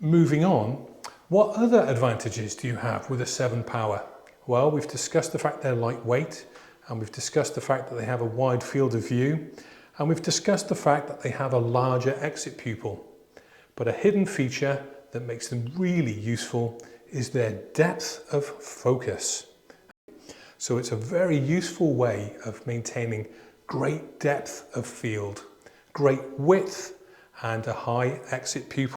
Moving on, what other advantages do you have with a 7 power? Well, we've discussed the fact they're lightweight, and we've discussed the fact that they have a wide field of view, and we've discussed the fact that they have a larger exit pupil. But a hidden feature that makes them really useful is their depth of focus. So it's a very useful way of maintaining great depth of field, great width, and a high exit pupil.